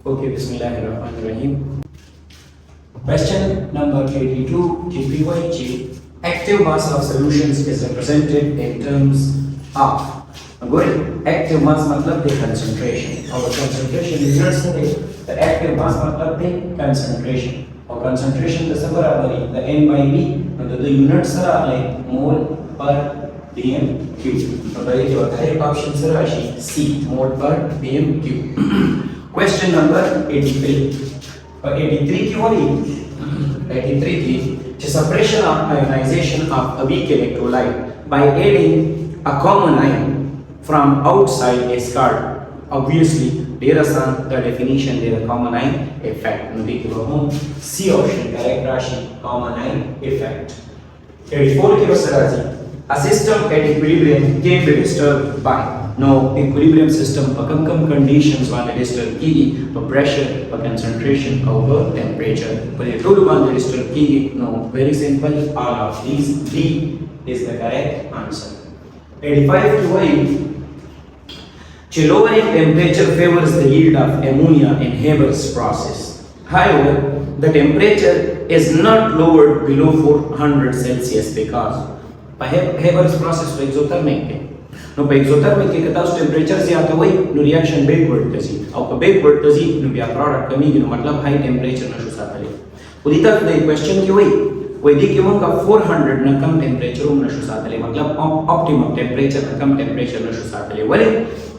Okay, Bismillahirrahmanirrahim. Question number 82, GPYG. Active mass of solutions is represented in terms of. Good. Active mass मतलब the concentration. Our concentration units the active mass मतलब the concentration. Our concentration the बराबर the N by V. The units are like mole per bm cube. तो ये जो correct option sir राशि C mole per bm cube. Question number 83. 83 की होगी 83 की the suppression of ionization of a weak electrolyte by adding a common ion from outside is called. Obviously, there is the definition there is common ion effect. No देखिए वो C option correct राशि common ion effect. 84 की राशि a system at equilibrium can be disturbed by. No equilibrium system पर कम conditions वाले disturb की पर pressure पर concentration over temperature पर ये टोटल वाले disturb की. No, very simple, all of these. D is the correct answer. 85 to 8. Lowering temperature favors the yield of ammonia in Haber's process. However, the temperature is not lowered below 400 Celsius because Haber's process for exothermic. No, by exothermic के कता उस temperature से आता वही no reaction backward तजी और backward तजी no बिया प्रोडक्ट कमी की नो मतलब हाई टेम्परेचर न शुसा करे उदी तक द क्वेश्चन की वही दी कि वो का 400 न कम टेम्परेचर न शुसा करे मतलब ऑप्टिमम टेम्परेचर न कम टेम्परेचर न शुसा करे वले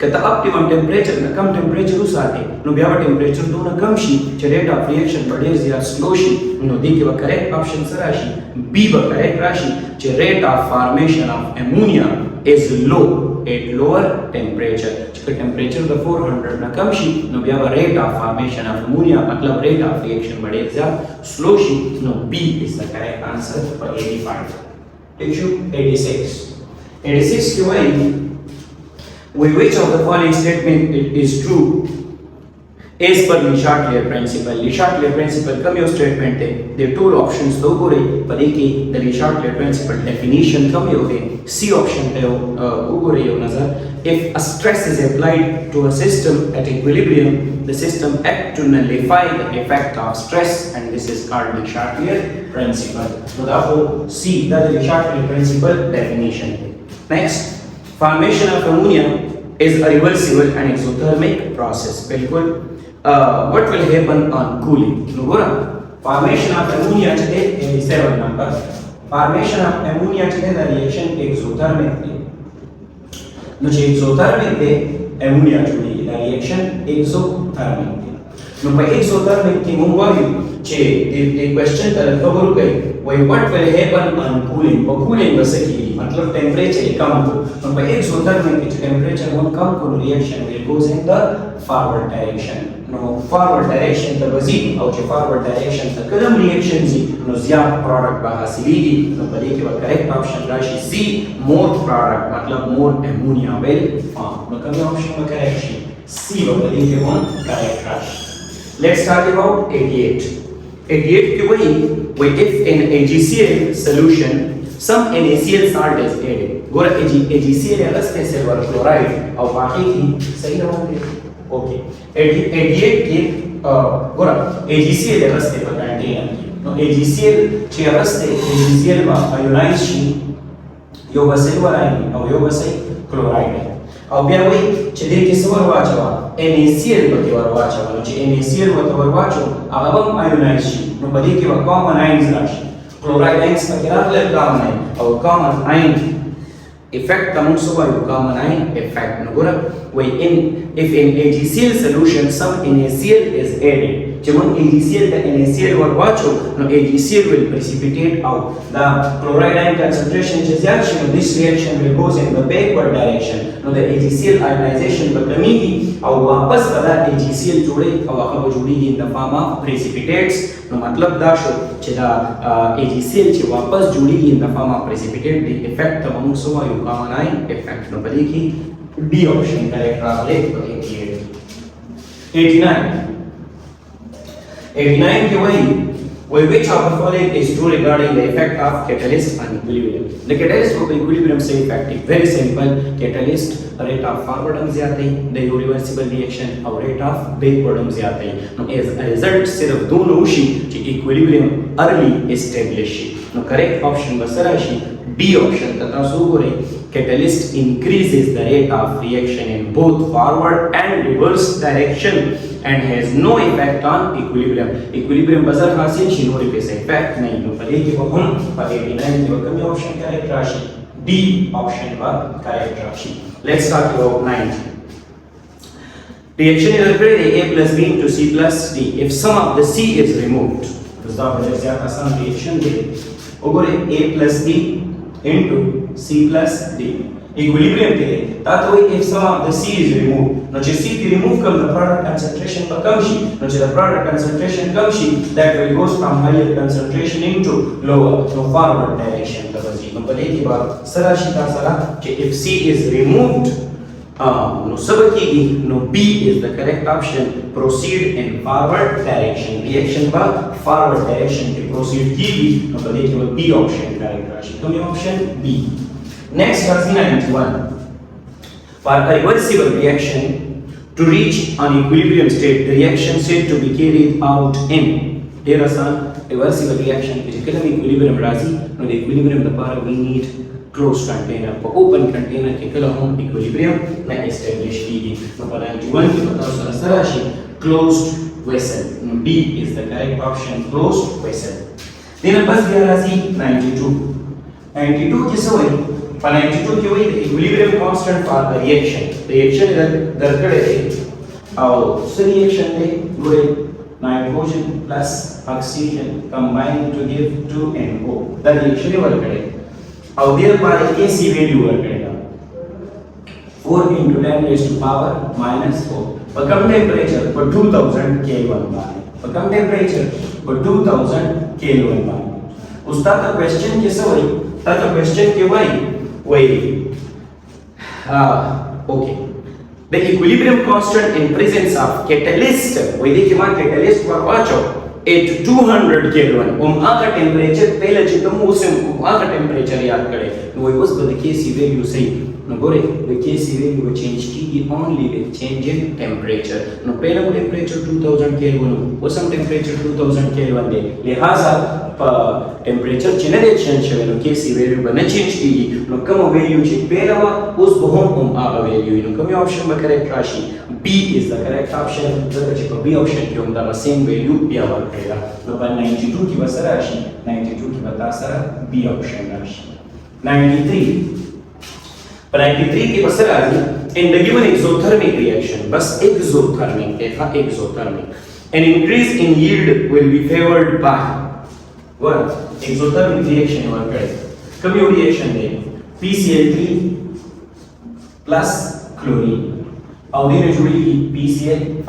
कता ऑप्टिमम टेम्परेचर न कम टेम्परेचर उसाते नो बिया टेम्परेचर दो न come she rate of reaction बढ़े या स्लो शी नो दी कि करेक्ट ऑप्शन सर राशि बी ब करेक्ट राशि rate of formation of ammonia is low at lower temperature. जब temperature the 400 ना कम शी नो बिया rate of formation of ammonia मतलब rate of reaction बढ़े ज़्यादा slow she know B is the correct answer for 85. Issue 86. 86 क्यों है? Which of the following statement it is true? As per Le Chatelier principle. Le Chatelier principle come yo statement है. There are two options दो को रही पर एक ही the Le Chatelier principle definition कम यो है. C option है वो को रही हो नज़र. If a stress is applied to a system at equilibrium, the system acts to nullify the effect of stress, and this is called Le Chatelier principle. So therefore C that is Le Chatelier principle definition. Next, formation of ammonia is a reversible and exothermic process. बिल्कुल. What will happen on cooling? Nugura. Formation of ammonia today is 7 number. Formation of ammonia today the reaction exothermic. No, exothermic the ammonia today the reaction exothermic. No, by exothermic की मुंगवायु चे the question तरह cover हो गई. Why what will happen on cooling? वो cooling बस की मतलब temperature कम हो. No, by exothermic की temperature वो कम को reaction will goes in the forward direction. No, forward direction the बजी और जो forward direction the Kadam reaction ji no ज़्यादा product बाहसिलीगी. No, बड़ी के बाद correct option राशि C more product मतलब more ammonia will form. No, कमी option में correct शी C बड़ी के बाद correct राशि. Let's talk about 88. 88 की वही if in AgCl solution some NaCl salt is added. गोरा AgCl या रस्ते सिल्वर क्लोराइड और बाकी की सही रहोगे. Okay. 88 की गोरा AgCl या रस्ते पर कंटेन की. No AgCl चे रस्ते AgCl बा आयोनाइज शी यो बस सिल्वर आयन और यो बस क्लोराइड है. अब बिया वही चले के सवर वाचवा NaCl बके वर वाचवा नो चे NaCl वर वाचो अब हम आयोनाइज शी नो बदी के कॉमन आयन्स राशि क्लोराइड आयन्स पर क्या ले कॉमन है और कॉमन आयन effect तमु सुवा यो कॉमन आयन effect नो गोरा वही if in AgCl solution some NaCl is added जब हम AgCl का NaCl वर वाचो no AgCl will precipitate out the chloride ion concentration is ज़्यादा शी this reaction will goes in the backward direction नो the AgCl ionization बकमीगी और वापस कदा AgCl जोड़े और वापस जोड़ेगी in the form of precipitates नो मतलब दाशो चला AgCl चे वापस जोड़ेगी in the form of precipitate the effect तमु सुवा यो common ion effect नो बड़ी की D option correct रावले 88. 89 की वही Well, which of the following is true regarding the effect of catalyst on equilibrium? The catalyst of equilibrium से effective. Very simple. Catalyst rate of forward हम जाते हैं, the irreversible reaction और rate of backward हम जाते हैं. Now as a result सिर्फ दोनों उसी कि equilibrium early establish. Now correct option बस राशि B option तथा सुगुरे catalyst increases the rate of reaction in both forward and reverse direction and has no effect on equilibrium. Equilibrium buzzer हासिल शिनोरी पे से effect नहीं हो पड़े कि वो हम पर 89 जो कमी option correct राशि D option पर correct राशि. Let's talk about 90. Reaction is repeated A plus B into C plus D if some of the C is removed. तो ज़ाहिर है ज़्यादा आसान reaction they. ओगोरे A plus B into C plus D. Equilibrium के that way if some of the C is removed, now just C की remove come the product concentration पर come she, now the product concentration come she, that will goes from higher concentration into lower, no forward direction का बजी. now पहले की बात सराशी का सरा कि if C is removed, no सब की no B is the correct option. Proceed in forward direction. Reaction पर forward direction के proceed की no पहले की बात B option correct राशि. तो ये option B. Next has 91. For a reversible reaction to reach an equilibrium state, the reaction said to be carried out in. Here is a reversible reaction. If you have equilibrium razi, no the equilibrium the power we need closed container. For open container के कल हम equilibrium ना establish की. No for 91 की बताओ सराशी closed vessel. No D is the correct option. Closed vessel. Then बस दिया राजी 92. 92 किस वही? For 92 की वही equilibrium constant for the reaction. Reaction इधर दरकड़े थे और उस reaction में गुड़े nitrogen plus oxygen combine to give 2NO. The reaction work करे और देर पर Kc value वर्क करेगा 4 into 10 raised to power minus 4. पर कम temperature पर 2000 Kelvin बार. पर कम temperature पर 2000 Kelvin बार. उसका का question किस वही? ताकि question के वही okay. The equilibrium constant in presence of catalyst वही देखिए मां catalyst पर वाचो at 200 Kelvin आका temperature पहले चितम उसे आका temperature याद करे वही बस बद Kc value सही no gore the Kc value will change की only with change in temperature no पहले temperature 2000 Kelvin वो some temperature 2000 Kelvin दे लिहाजा temperature चीने reaction शवे नो Kc value बने change की नो कम value ची पहला वा उस बहुम आका value नो कम option में correct राशि B is the correct option जब चिपा B option की उम्दा same value बिया वर्क करेगा नो पर 92 की बस राशि 92 की बता सरा B option राशि 93 पर 93 की बस राशि in the given exothermic reaction बस exothermic देखा exothermic an increase in yield will be favored by one exothermic reaction work करेगा कम reaction दे PCl3 plus chlorine और देने जुड़ी PCl5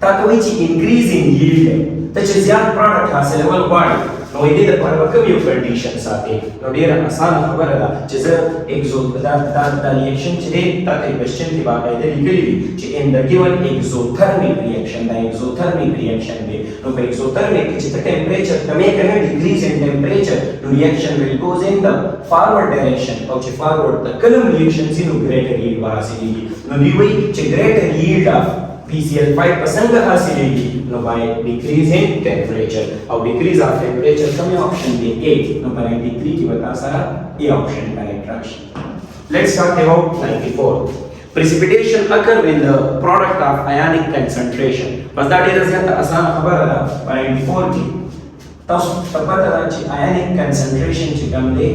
ताकि वही चीज increase in yield है तचे ज़्यादा product हासिल लेवल वाइड नो इधर पर कमी कंडीशंस आते नो डेर आसान खबर है जैसे exothermic reaction चले ताकि क्वेश्चन की बात है इधर लिखी कि in the given exothermic reaction the exothermic reaction they know पे exothermic जितना temperature कमी करने decrease in temperature the reaction will goes in the forward direction और चे forward the column reaction से नो greater yield बाहर से लेगी नो निवई चे greater yield of PCl5 पसंद हासिल लेगी नो by decrease in temperature और decrease of temperature कम ऑप्शन दे A नो पर 93 की बता सारा A ऑप्शन करेक्ट राशि. Let's talk about 94. Precipitation occur when the product of ionic concentration. बस दाढ़ी रज़ियात आसान खबर है पर 94 की तब पता है कि ionic concentration चिकम ले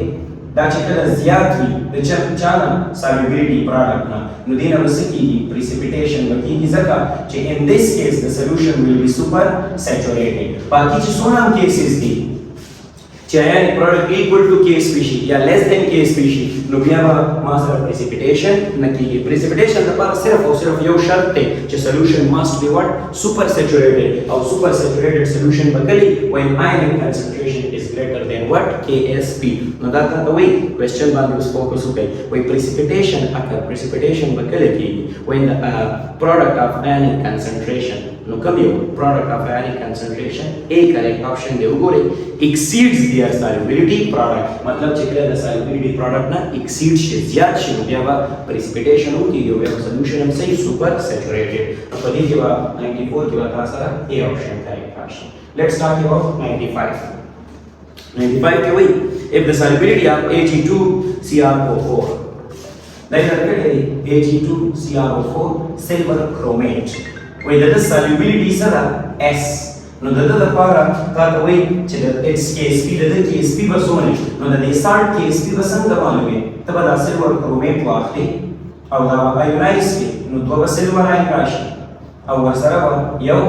दाची कल ज़्यादा हुई जब चाला solubility product ना नुदीना बसकी precipitation बकी की ज़का कि in this case the solution will be super saturated बाकी जो सोनम cases थी चाहे product equal to K species या less than K species Nubia master precipitation न की precipitation तो पर सिर्फ और सिर्फ यो शर्त है कि solution must be what super saturated और super saturated solution बकली when ionic concentration is greater than what KSP नो दाता तो वही question बाद में उस focus हो गई वही precipitation अगर precipitation बकली की when the product of ionic concentration نو کوم یو product of ionic concentration A correct option دی وګورئ exceeds their solubility product مطلب چې کله د solubility product نه exceed شي زیات شي نو بیا به precipitation وکړي او بیا solution هم صحیح super saturated نو په دې کې به 94 کې به تاسو سره A option correct راشي. Let's talk about 95 کې وایي if the solubility of Ag2CrO4 دا درکړی Ag2CrO4 silver chromate وایي د solubility سره S نو د لپاره تا ته وایي چې د its KSP د KSP به څومره نو د دې salt KSP به څنګه معلومې ته به دا silver chromate واخلې او دا ionize کړې نو دوه به silver ion راشي او ورسره به یو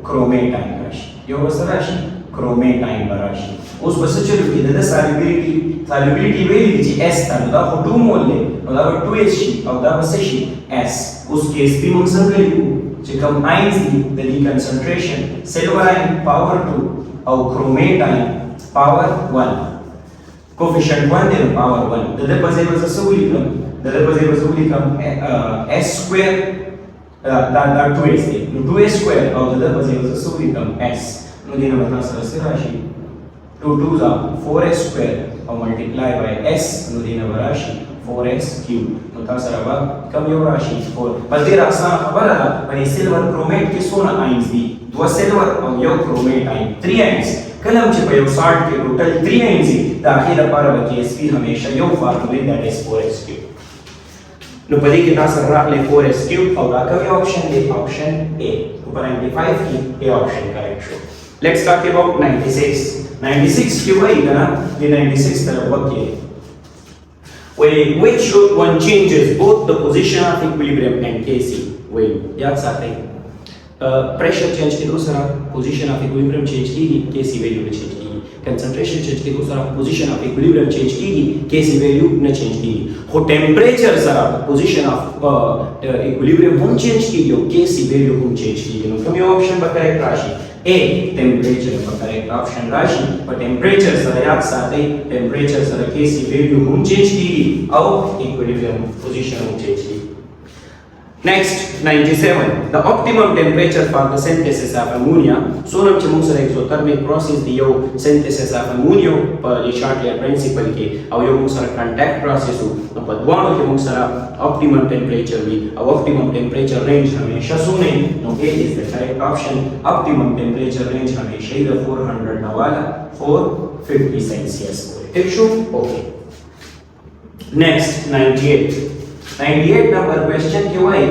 chromate ion راشي یو ورسره راشي chromate ion به راشي اوس به څه چلو کړي د solubility ویلي چې S ته نو دا خو 2 مول دی نو دا به 2S شي او دا به څه شي S اوس KSP موږ څنګه لیکو چې کوم ions دي د دې concentration silver ion power 2 او chromate ion power 1 coefficient 1 دی power 1 د دې په ځای به څه ولیکم د دې په ځای به څه ولیکم S square دا 2S دی نو 2S square او د دې په ځای به څه ولیکم S نو دې نه مطلب سره راشي 2 2s are 4S square or multiply by S نو دې نه راشي 4S cube نو تاسو راو کوم یو راشي 4 په دې آسان خبره ده په سیلور کرومیټ کې څونه آینز دي دوه سیلور او یو کرومیټ آین 3 آینز کله چې په یو سالت کې ټوټل 3 آینز دي دا اخیره لپاره به KSP همیشه یو فارموله ده that is 4S cube نو په دې کې تاسو راغلي 4S cube او دا کوم آپشن دی آپشن A په 95 کې A آپشن کریکټ شو. Let's talk about 96 کې وایي کنه د 96 طرف وکړي which one changes both the position of equilibrium and Kc وایي یاد ساتئ pressure change کېدو سره position of equilibrium change کیږي Kc value نه change کیږي concentration change کېدو سره position of equilibrium change کیږي Kc value نه change کیږي خو temperature سره position of equilibrium هم change کیږي او Kc value هم change کیږي نو کوم یو option به correct راشي A temperature पर correct option राशि पर temperature sir याद साथे temperature sir Kc value हम change की और equilibrium position हम change की. Next 97 the optimum temperature for the synthesis of ammonia Sonam چې موږ سره exothermic process دی یو synthesis of ammonia په Lattice principle کې او یو موږ سره contact process نو په دوانو کې موږ سره optimum temperature وي او optimum temperature range همیشه څونه نو A is the correct option optimum temperature range همیشه د 400 نواله 450 celsius پورې ٹھیک شو اوکے. Next 98 number question کې وایي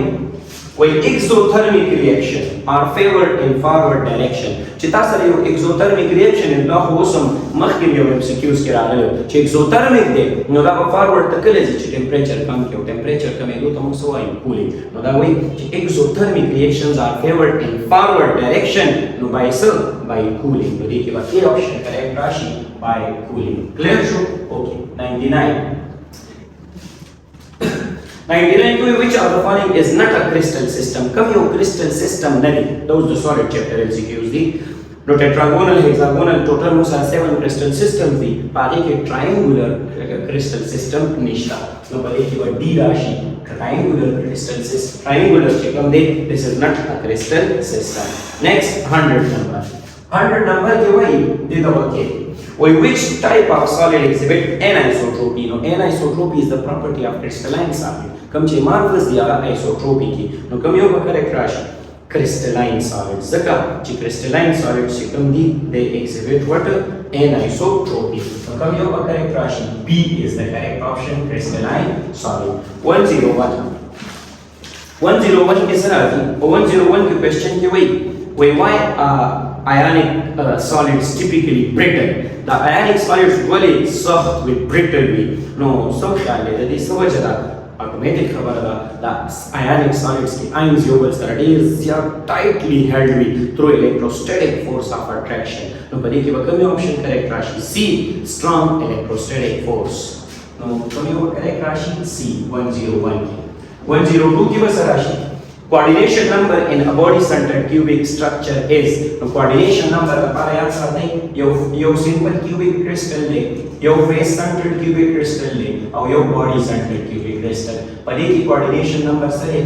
exothermic reaction are favored in forward direction چې تاسو یو exothermic reaction دا خو اوسم مخکې یو MCQs کې راغلی چې exothermic دی نو دا په forward ته کله چې ټمپریچر کم کې او ټمپریچر کمېدو ته موږ وایو cooling نو دا وایي چې exothermic reactions are favored in forward direction نو by cooling نو دې کې به A option correct راشي by cooling. Clear شو okay. 99 which of the following is not a crystal system come your crystal system nadi those the solid chapter MCQs di no tetragonal hexagonal total musa 7 crystal systems di pare ke triangular crystal system nishta no pare ki va D rashi triangular crystal system triangular che kam de this is not a crystal system. Next 100 number ke wai de the okay which type of solid exhibit anisotropy no anisotropy is the property of crystalline solid کوم چې مارفز دی هغه isotropy کی نو کوم یو به correct راشي crystalline solid ځکه چې crystalline solid چې کوم دي they exhibit what anisotropy نو کوم یو به correct راشي B is the correct option crystalline solid. 101 کې سره راځي او 101 کې question کې why ionic solids typically brittle the ionic solids ولې soft with brittle وي نو soft دالې د دې څه وجه ده automatic خبره ده د ionic solids کې ions یو بل سره ډېر زیات tightly held وي through electrostatic force of attraction نو په دې کې به کوم option correct راشي C strong electrostatic force نو کوم یو correct راشي C 101 کې 102 کې به سره راشي coordination number in a body centered cubic structure is coordination number لپاره یاد ساتئ یو simple cubic crystal دی یو face centered cubic crystal دی او یو body centered cubic crystal پدې کې coordination number سره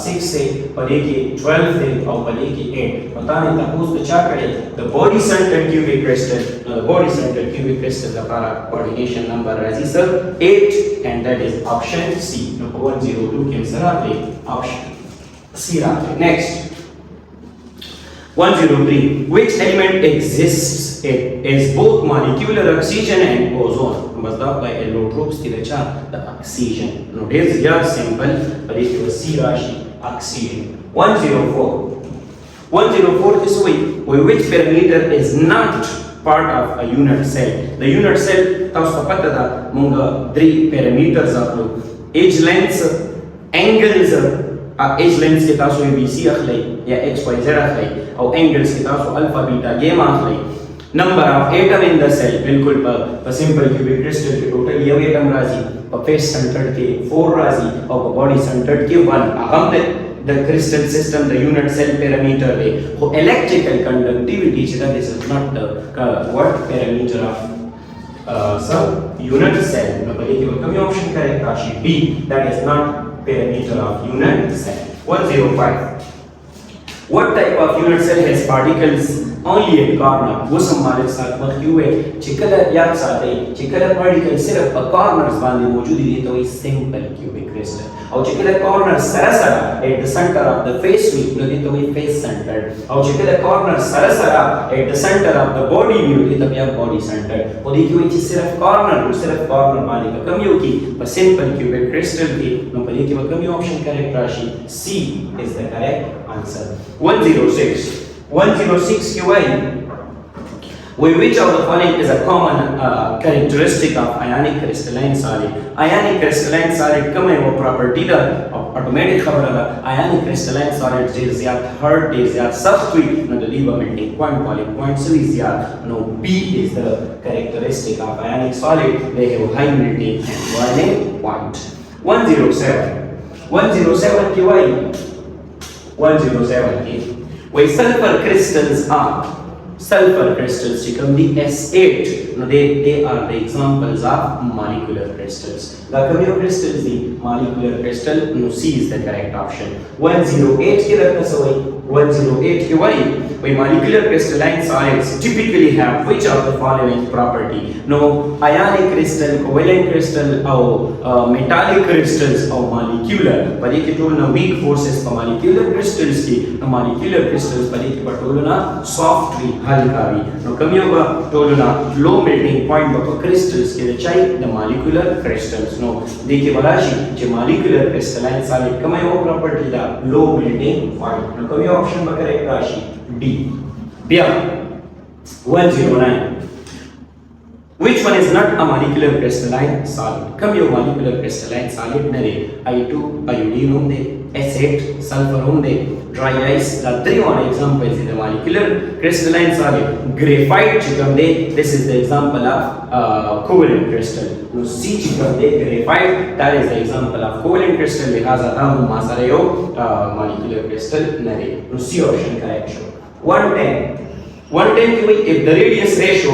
6 دی پدې کې 12 دی او پدې کې 8 پتا نه تاسو ته چا کړی the body centered cubic crystal نو the body centered cubic crystal لپاره coordination number راځي سر 8 and that is option C نو 102 کې سره راځي option C راځي next 103 which element exists as both molecular oxygen and ozone مصداق by allotropes دي رچا the oxygen نو ډیر زیات سیمپل پدې کې C راشي oxygen 104 this way which parameter is not part of a unit cell the unit cell تاسو پته ده موږ 3 parameters اخلو edge length angles edge length کې تاسو ABC اخلي یا XYZ اخلي او angles کې تاسو alpha beta gamma اخلي number of atom in the cell بالکل په simple cubic crystal کې total یو atom راځي په face centered کې 4 راځي او په body centered کې 1 اهم ده the crystal system the unit cell parameter دی خو electrical conductivity چې that is not the what parameter of unit cell نو په دې کې کوم option correct راشي B that is not parameter of unit cell 105 what type of unit cell has particles only at corner وسم مالک سات مخیوه چې کله یاد ساتي چې کله particles صرف په corners باندې موجود دي ته وي simple cubic crystal او چې کله corner سره سره at the center of the face وي نو دي ته وي face centered او چې کله corner سره سره at the center of the body وي دي ته بیا body centered او دي کې وي چې صرف corner باندې کوم یو کې په simple cubic crystal کې نو په دې کې کوم یو option correct راشي C is the correct answer 106 کې وایي which of the following is a common characteristic of ionic crystalline solid ionic crystalline solid کومه یو property ده automatic خبره ده ionic crystalline solid ډیر زیات hard ډیر زیات سخت وي نو د دې melting point boiling point سوي زیات نو B is the characteristic of ionic solid they have high melting and boiling point 107 کې وایي 107 کې وایي sulfur crystals are sulfur crystals become the S8 no they are the examples of molecular crystals the coming crystals the molecular crystal no C is the correct option 108 ki rakna sawai 108 ki why molecular crystalline solids typically have which of the following property no ionic crystal covalent crystal or metallic crystals or molecular pade ki to na weak forces for molecular crystals ki no molecular crystals pade ki patolu na soft हल्का भी no कमी होगा टोलना low melting point पर crystals के चाहिए the molecular crystals no देखिए बराशी जो molecular crystalline solid कमी वो प्रॉपर्टी दा लो मेल्टिंग पॉइंट नो कमी ऑप्शन में करेक्ट राशि डी बिया 109 which one is not a molecular crystalline solid come yo molecular crystalline solid Nare I2 iodine होंगे S8 sulfur होंगे dry ice the three one examples in the molecular crystalline solid graphite chikam de this is the example of covalent crystal no C chikam de graphite that is the example of covalent crystal lihaza ta hum masara yo molecular crystal nare no C option correct 110 if the radius ratio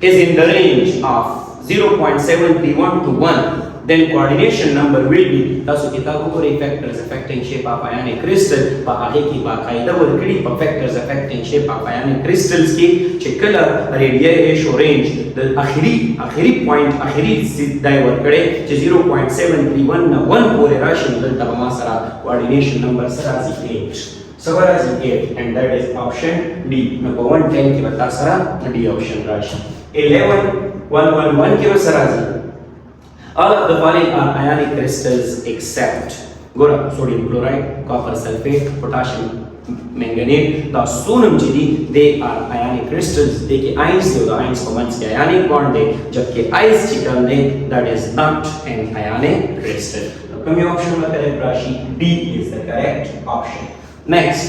is in the range of 0.731 to 1 then coordination number will be tasu kitabu ko factors affecting shape of ionic crystal pa age ki baqaida workedi pa factors affecting shape of ionic crystals ki chekala radius ratio range the akhiri point akhiri dai workede che 0.731 na 1 pore rashi dal tabama sara coordination number sara 8 Sabara is 8 and that is option D number 110 ki bata sara D option rashi 111 ki sara all of the following are ionic crystals except sodium chloride, copper sulfate, potassium manganate. The sonum chidi they are ionic crystals. They के ions the ions commons के ionic bond दे जबकि ice chicken they that is not an ionic crystal. कमी option में correct राशि D is the correct option. Next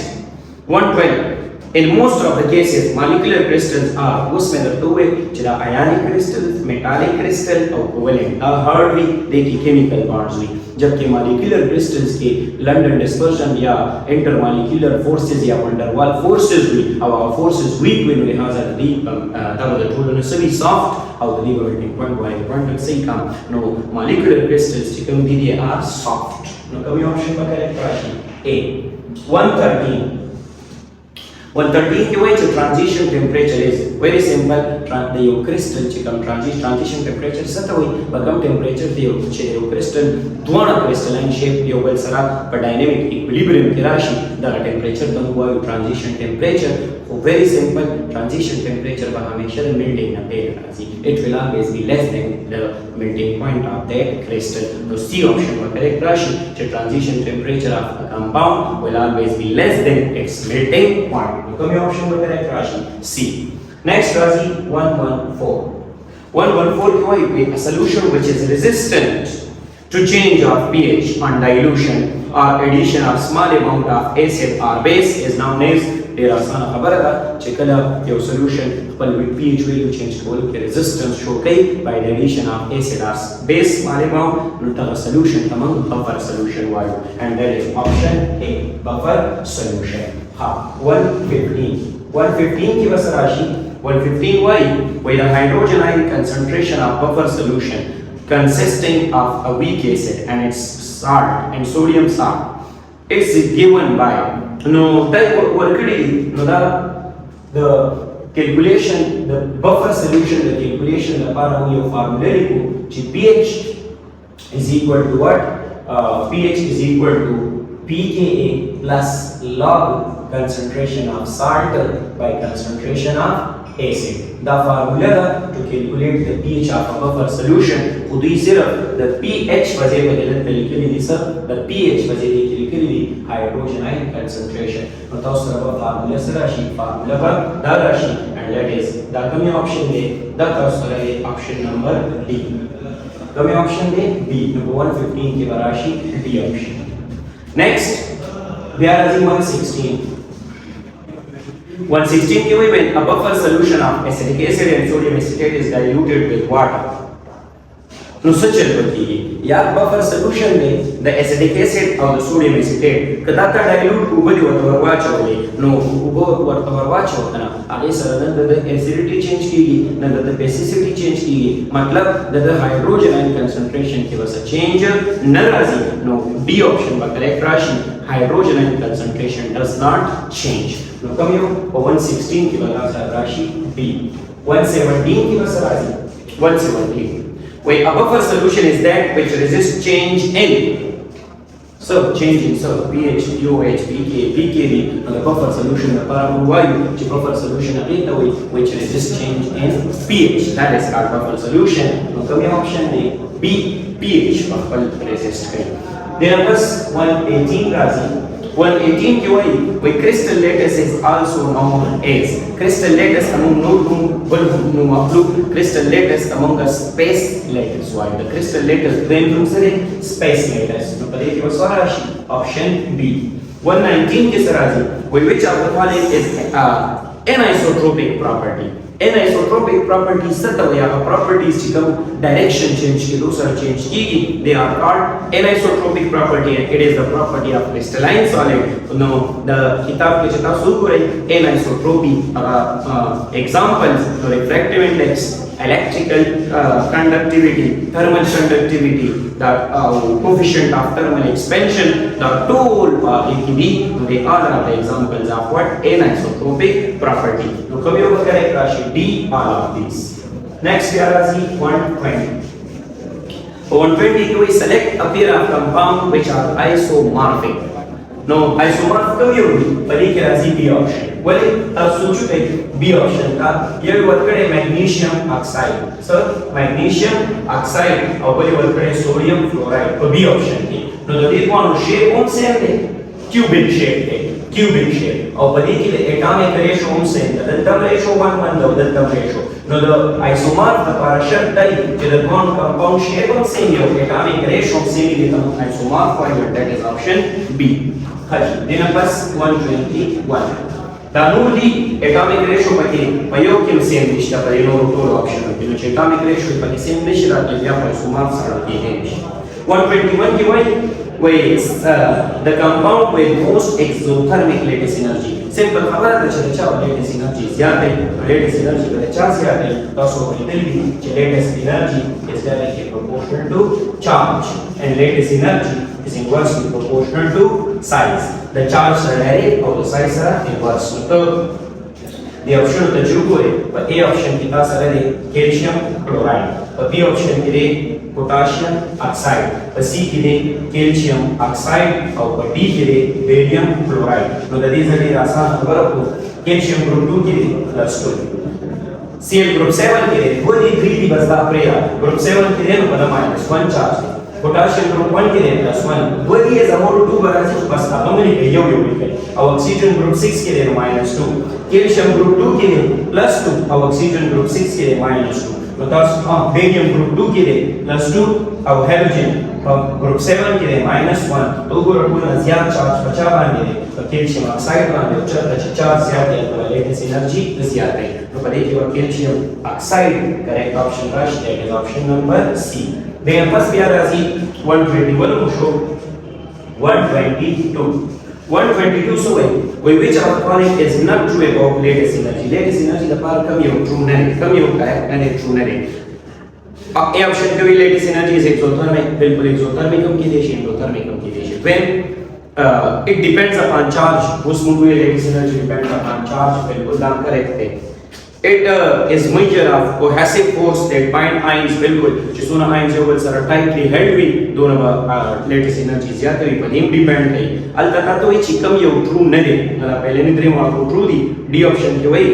112. In most of the cases, molecular crystals are उसमें दो है जिला ionic crystals, metallic crystal और covalent. हर भी देखिए chemical bonds भी जबकि मॉलिक्यूलर क्रिस्टल्स के लंडन डिस्पर्शन या इंटरमॉलिक्यूलर फोर्सेस या वंडरवाल फोर्सेस हुई अब फोर्सेस वीक हुई लिहाजा दी तब द टूल ने सभी सॉफ्ट और दी मेल्टिंग पॉइंट वाले पॉइंट सही काम नो मॉलिक्यूलर क्रिस्टल्स की कम दी आर सॉफ्ट नो कमी ऑप्शन में करेक्ट राशि ए 113 की वजह से transition temperature is very simple द यो क्रिस्टल चिकम ट्रांजिशन टेम्परेचर सता हुई बकम टेम्परेचर द यो क्रिस्टल दोनों क्रिस्टलाइन शेप यो बल सरा पर डायनेमिक इक्विलिब्रियम की राशि द टेम्परेचर बन हुआ transition temperature vary simple transition temperature पर हमेशा मेंटेन ना पे राशि it will always be less than the melting point of that crystal तो सी ऑप्शन में करेक्ट राशि the transition temperature of a compound will always be less than its melting point तो कमी ऑप्शन में correct राशि सी next राशि 114 की वही a solution which is resistant to change of pH on dilution or addition of small amount of acid or base is known as ډیر اسانه خبره ده چې کله یو سولوشن خپل pH ویلیو چینج کولو کې ریزिस्टेंस شو کوي by the addition of acid or base باندې مو نو دا سولوشن تمام بفر سولوشن وایو and that is option A buffer solution ها 115 کی بس راشي 115 وای the hydrogen ion concentration of buffer solution consisting of a weak acid and its salt and sodium salt is given by no that workedy no the calculation the buffer solution the calculation the para your formula ko pH is equal to what pH is equal to pKa plus log concentration of salt by concentration of acid the formula to calculate the pH of a buffer solution khudi sirf the pH वजह बदलत तरीके ली sir the pH वजह तरीके ली hydrogen ion concentration तो ताऊ sir formula से राशि formula पर द राशि and that is the कमी ऑप्शन दे द ताऊ सर ये ऑप्शन नंबर D कमी ऑप्शन दे B नंबर 115 की राशि D option next we are at 116 की when a buffer solution of acetic acid and sodium acetate is diluted with water नो सचल बती या बफर सॉल्यूशन में the acetic acid और the sodium acetate कदा का डाइल्यूट उबली वरवा चवले नो उबो वरवा चवतना आगे सरदन द एसिडिटी चेंज कीगी न द बेसिसिटी चेंज कीगी मतलब द हाइड्रोजन आयन कंसंट्रेशन की वजह चेंज न राजी नो बी ऑप्शन पर करेक्ट राशि hydrogen ion concentration does not change नो कमियो 116 की वजह से राशि बी 117 की वजह से राशि 117 where a buffer solution is that which resists change in change in pH, pOH, pK, pKb and the buffer solution the parabola vayu which buffer solution है which resists change in pH that is called buffer solution तो कमी option है B pH buffer resist करें then बस 118 राजी 118 की वही crystal lattice is also known as crystal lattice among no makhluq crystal lattice among a space lattice why the crystal lattice then दूसरे space lattice तो पहले की वह राशि option B 119 की राशि which of the following is anisotropic property anisotropic properties सत्व या properties जिकम direction change की दूसरा change की they are called anisotropic property and it is the property of crystalline solid no the किताब के जितना शुरू करें anisotropy examples the refractive index electrical conductivity thermal conductivity the coefficient of thermal expansion the total AKB they all are the examples of what anisotropic property तो कभी होगा correct राशि D all of these next we are at 120 120 की we select a pair of compound which are isomorphic no isomorphic कभी होगी पहले क्या राशि B option बोले अब सोचो कि B option का ये वर्क करे magnesium oxide sir magnesium oxide और बोले वर्क करे सोडियम फ्लोराइड तो B option की तो देखो नो शेप कौन से है क्यूबिक शेप है cubic shape और बड़ी की atomic ratio हम से दंतम ratio 1:1 दंतम ratio no the isomorph the partial type the compound shape हम से यो atomic ratio से भी देता हूँ isomorph and that is option B हाजी दिन बस 121 दानूली atomic ratio पके पयोग के सेम निष्ठा पर ये नो टोल ऑप्शन है तो atomic ratio पके सेम निष्ठा के लिए isomorph सारा के हैं 121 की वही the compound with most exothermic lattice energy. Simple خبر ده چې چا lattice energy زیاته lattice energy د چا زیاته تاسو ولیدلی چې lattice energy is directly proportional to charge and lattice energy is inversely proportional to size. The charge are direct or the size are inverse. So the option ته چې وګورئ په A option کې تاسو لري calcium chloride، په B option کې دی potassium oxide، په C کې دی calcium oxide او په D کې دی barium chloride. نو د دې ځای آسان خبره کو calcium group 2 کې دی +2، Cl group 7 کې دی دوه دي 3 دي بس دا پرې group 7 کې دی نو په -1 charge، potassium group 1 کې دی +1 دوه دي زموږ 2 برابر بس هغه مې یو لیکل او oxygen group 6 کې دی -2، calcium group 2 کې دی +2 او oxygen group 6 کې دی -2. نو تاسو barium group 2 کې دی +2 او halogen group 7 کې دی -1. تو ګورئ ټول زیات چارج بچا باندې دی په calcium oxide باندې او چې چارج زیات دی نو lattice energy زیات دی. نو په دې کې calcium oxide correct option راشي that is option number C. then پس بیا راځي 121 مو شو 122 so which of the following is not true about lattice energy. Lattice energy the power come here true नहीं correct and true नहीं. अब A option के भी lattice energy is exothermic, बिल्कुल exothermic हम की देशी endothermic हम की देशी. When it depends upon charge, उस मुद्दे में lattice energy depends upon charge, बिल्कुल दाम correct है. It is measure of cohesive force that bind ions बिल्कुल जिसों ions जो बल्कि tightly held हुई दोनों lattice energy ज़्यादा ही पर independent है. अलबत्ता तो ये चिकम ये true नहीं है. मतलब पहले नहीं थे वहाँ को true दी D option के वही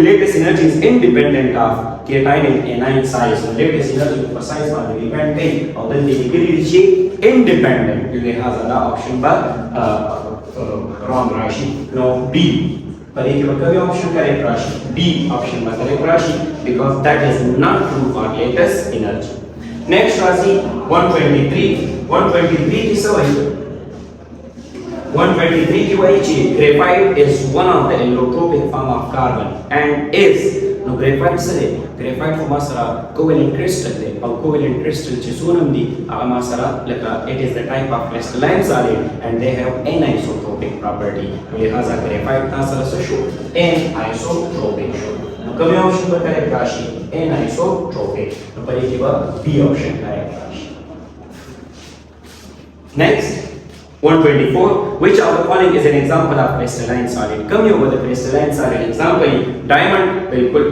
lattice energy is independent of cation and anion size. Lattice energy पर size पर depend है और then degree लीजिए independent. ये हाज़ाला option पर wrong राशि no B. पर एक बार option correct राशि D option में correct राशि because that is not true for lattice energy. Next राशि 123 की सवाई 123 की वही चीज graphite is one of the allotropic form of carbon and is no graphite से graphite को मासरा covalent crystal है और covalent crystal जिसोनम दी आगा मासरा लगा it is the type of crystalline solid and they have anisotropic property. लिहाजा graphite मासरा से show anisotropic show. कभी option पर correct राशि anisotropic. तो पहले की बात B ऑप्शन करेक्ट राशि. Next 124 which of the following is an example of crystalline solid. Come here with the crystalline solid example. Diamond बिल्कुल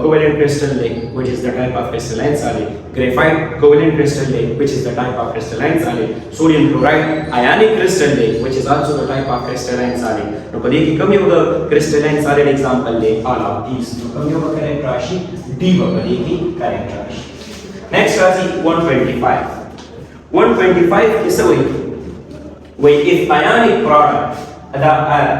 covalent crystal है which is the type of crystalline solid. Graphite covalent crystal है which is the type of crystalline solid. Sodium chloride ionic crystal है which is also the type of crystalline solid. तो पढ़िए कि come here with the crystalline solid example है all of these. तो come here with correct राशि D पढ़िए कि correct राशि. Next राशि 125 किस वही if ionic product the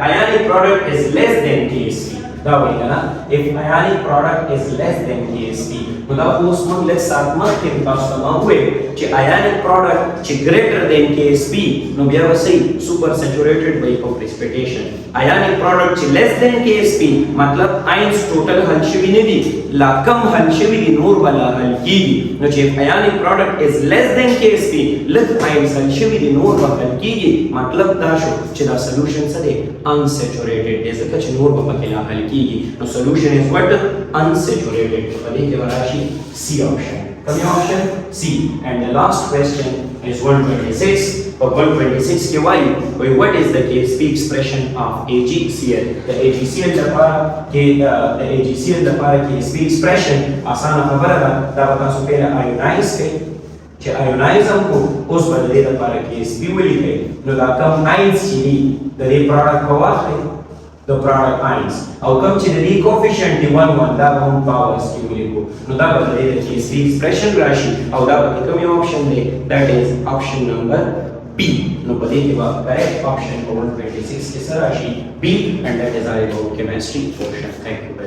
ionic product is less than Ksp da वही है ना if ionic product is less than Ksp मतलब उस मतलब सात्मक के पास तमाम हुए कि ionic product कि greater than Ksp नो बिया वैसे super saturated by precipitation ionic product कि less than Ksp मतलब ions total हलशिवी नहीं दी ला कम हलशिवी दी नूर वाला हल्की दी नो कि ionic product is less than Ksp लग ions हलशिवी दी नूर वाला हल्की दी मतलब दाशो कि दा solution सदे unsaturated जैसे कुछ नूर वाला पकेला हल्की दी no solution is what unsaturated तो पहले के वाला C option. Come option C. And the last question is 126. For 126 के why? What is the Ksp expression of AgCl? The AgCl the para Ksp expression आसान खबर है दा बता सो पहले ionize के कि ionize हमको उस बदले दा para Ksp मिली है नो दा कम ions चीनी द product को आते the product ions. How come the coefficient the 1 that one powers cumulative. No that was the Ksp expression rashi. How that become option that is option number B. No but the correct option for 126 is rashi B and that is our chemistry portion. Thank you.